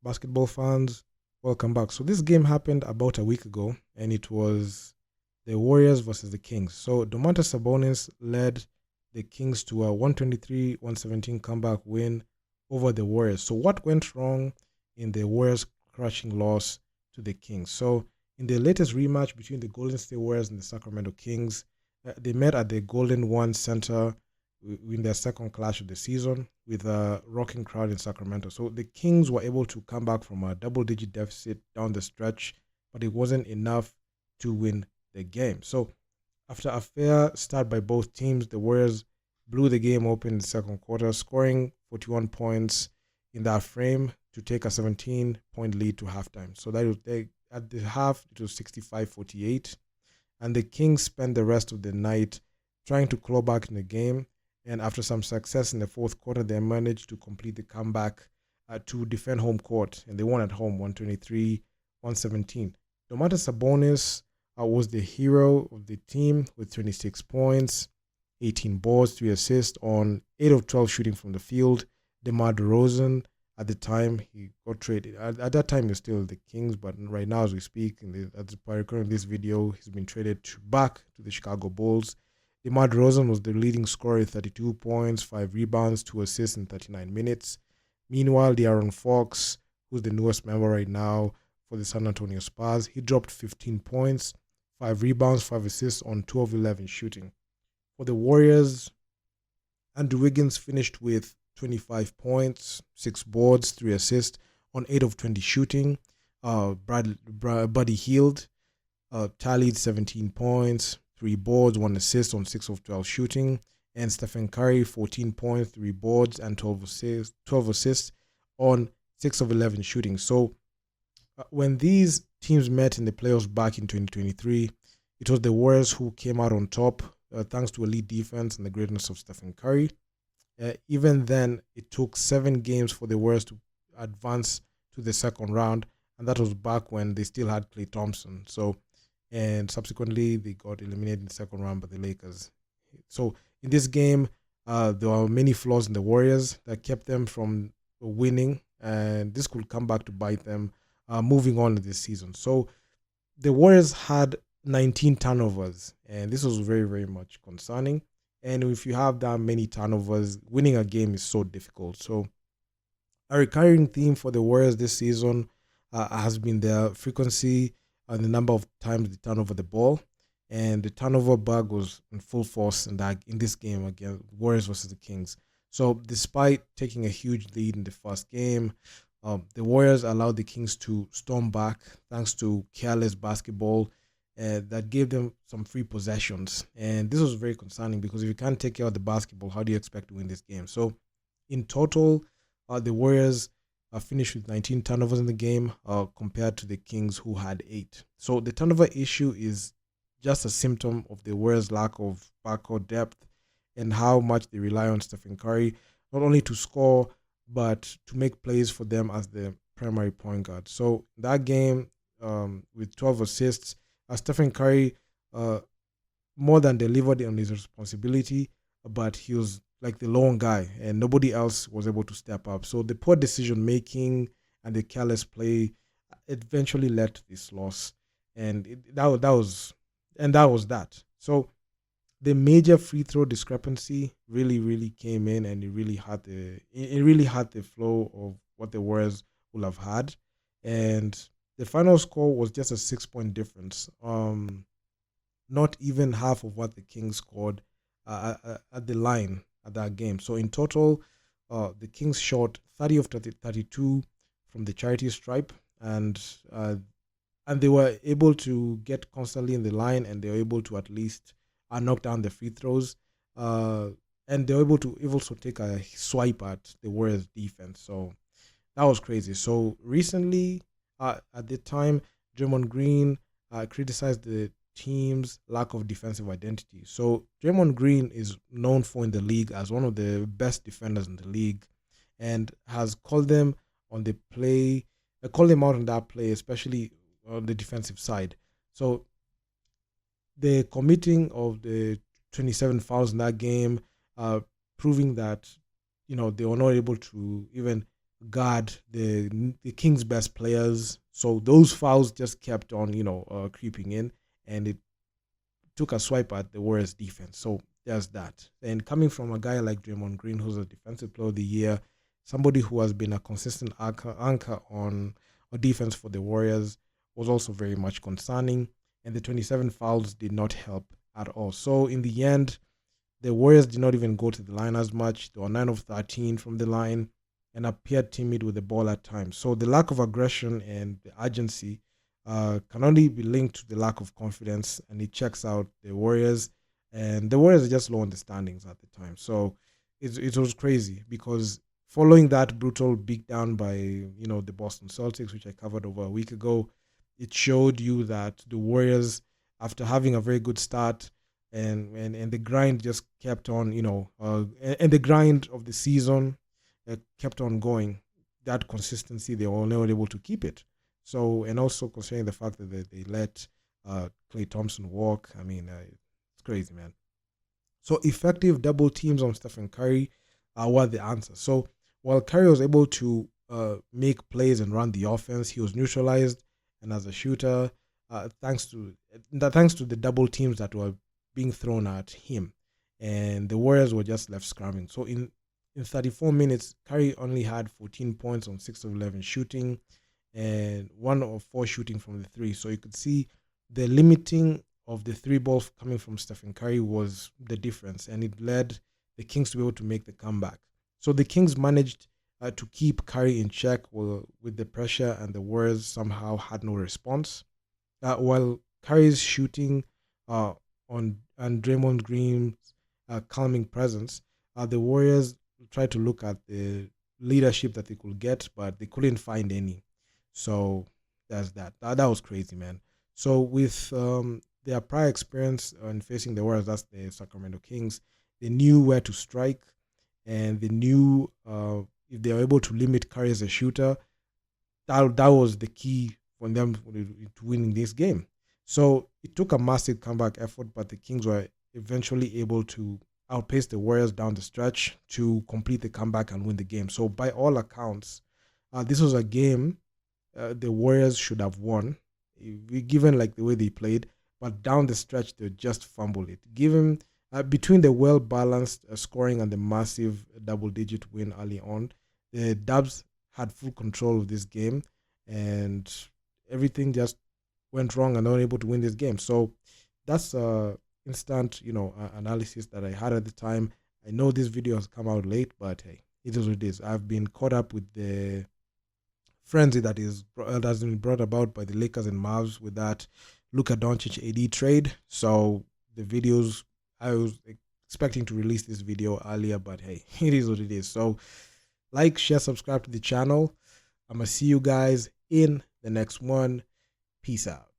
Basketball fans, welcome back. So this game happened about a week ago, and it was the Warriors versus the Kings. So Domantas Sabonis led the Kings to a 123-117 comeback win over the Warriors. So what went wrong in the Warriors' crushing loss to the Kings? So in the latest rematch between the Golden State Warriors and the Sacramento Kings, they met at the Golden One Center in their second clash of the season with a rocking crowd in Sacramento. So the Kings were able to come back from a double-digit deficit down the stretch, but it wasn't enough to win the game. So after a fair start by both teams, the Warriors blew the game open in the second quarter, scoring 41 points in that frame to take a 17-point lead to halftime. So at the half, it was 65-48, and the Kings spent the rest of the night trying to claw back in the game. And after some success in the fourth quarter, they managed to complete the comeback to defend home court, and they won at home 123-117. Domantas Sabonis was the hero of the team with 26 points, 18 boards, 3 assists on 8 of 12 shooting from the field. DeMar DeRozan, at the time, he got traded. At that time, he was still the Kings, but right now, as we speak, at the recording of this video, he's been traded back to the Chicago Bulls. DeMar DeRozan was the leading scorer with 32 points, 5 rebounds, 2 assists in 39 minutes. Meanwhile, De'Aaron Fox, who's the newest member right now for the San Antonio Spurs, he dropped 15 points, 5 rebounds, 5 assists on 2 of 11 shooting. For the Warriors, Andrew Wiggins finished with 25 points, 6 boards, 3 assists on 8 of 20 shooting. Buddy Hield tallied 17 points, 3 boards, 1 assist on 6 of 12 shooting. And Stephen Curry, 14 points, 3 boards, and 12 assists on 6 of 11 shooting. So when these teams met in the playoffs back in 2023, it was the Warriors who came out on top thanks to elite defense and the greatness of Stephen Curry. Even then, it took 7 games for the Warriors to advance to the second round, and that was back when they still had Klay Thompson. And subsequently, they got eliminated in the second round by the Lakers. So in this game, there were many flaws in the Warriors that kept them from winning, and this could come back to bite them moving on in this season. So the Warriors had 19 turnovers, and this was very, very much concerning. And if you have that many turnovers, winning a game is so difficult. So a recurring theme for the Warriors this season has been their frequency and the number of times they turn over the ball. And the turnover bug was in full force in this game against Warriors versus the Kings. So despite taking a huge lead in the first game, the Warriors allowed the Kings to storm back thanks to careless basketball that gave them some free possessions. And this was very concerning because if you can't take care of the basketball, how do you expect to win this game? So in total, the Warriors finished with 19 turnovers in the game compared to the Kings, who had 8. So the turnover issue is just a symptom of the Warriors' lack of backcourt depth and how much they rely on Stephen Curry, not only to score, but to make plays for them as the primary point guard. So that game, with 12 assists, Stephen Curry more than delivered on his responsibility, but he was like the lone guy, and nobody else was able to step up. So the poor decision making and the careless play eventually led to this loss, and that was that. So the major free throw discrepancy really came in, and it really had the flow of what the Warriors would have had, and the final score was just a 6-point difference. Not even half of what the Kings scored at the line at that game. So in total, the Kings shot 30 of 32 from the charity stripe, and they were able to get constantly in the line, and they were able to at least knock down the free throws, and they were able to also take a swipe at the Warriors defense. So that was crazy. So recently, at the time, Draymond Green criticized the team's lack of defensive identity. So Draymond Green is known for in the league as one of the best defenders in the league, and has called them on the play, called them out on that play, especially on the defensive side. So the committing of the 27 fouls in that game, proving that they were not able to even guard the Kings' best players. So those fouls just kept on, creeping in, and it took a swipe at the Warriors' defense. So there's that. And coming from a guy like Draymond Green, who's a Defensive Player of the Year, somebody who has been a consistent anchor on a defense for the Warriors, was also very much concerning. And the 27 fouls did not help at all. So in the end, the Warriors did not even go to the line as much. They were 9 of 13 from the line and appeared timid with the ball at times. So the lack of aggression and the urgency can only be linked to the lack of confidence, and it checks out the Warriors. And the Warriors are just low on the standings at the time. So it was crazy because following that brutal beatdown by the Boston Celtics, which I covered over a week ago, it showed you that the Warriors, after having a very good start, and the grind just kept on, and the grind of the season kept on going. That consistency, they were never able to keep it. So, and also considering the fact that they let Klay Thompson walk, I mean, it's crazy, man. So effective double teams on Stephen Curry were the answer. So while Curry was able to make plays and run the offense, he was neutralized, and as a shooter, thanks to the double teams that were being thrown at him, and the Warriors were just left scrambling. So in 34 minutes, Curry only had 14 points on 6 of 11 shooting and 1 of 4 shooting from the three. So you could see the limiting of the three balls coming from Stephen Curry was the difference, and it led the Kings to be able to make the comeback. So the Kings managed to keep Curry in check with the pressure, and the Warriors somehow had no response. While Curry's shooting and Draymond Green's calming presence, the Warriors tried to look at the leadership that they could get, but they couldn't find any. So that's that. That was crazy, man. So with their prior experience in facing the Warriors, that's the Sacramento Kings, they knew where to strike, and they knew if they were able to limit Curry as a shooter, that was the key for them to winning this game. So it took a massive comeback effort, but the Kings were eventually able to outpace the Warriors down the stretch to complete the comeback and win the game. So by all accounts, this was a game the Warriors should have won, given like the way they played. But down the stretch, they just fumbled it. Given between the well-balanced scoring and the massive double-digit win early on, the Dubs had full control of this game, and everything just went wrong, and they were able to win this game. So that's instant, analysis that I had at the time. I know this video has come out late, but hey, it is what it is. I've been caught up with the frenzy that's been brought about by the Lakers and Mavs with that Luka Doncic AD trade. So the videos, I was expecting to release this video earlier, but hey, it is what it is. So like, share, subscribe to the channel. I'm gonna see you guys in the next one. Peace out.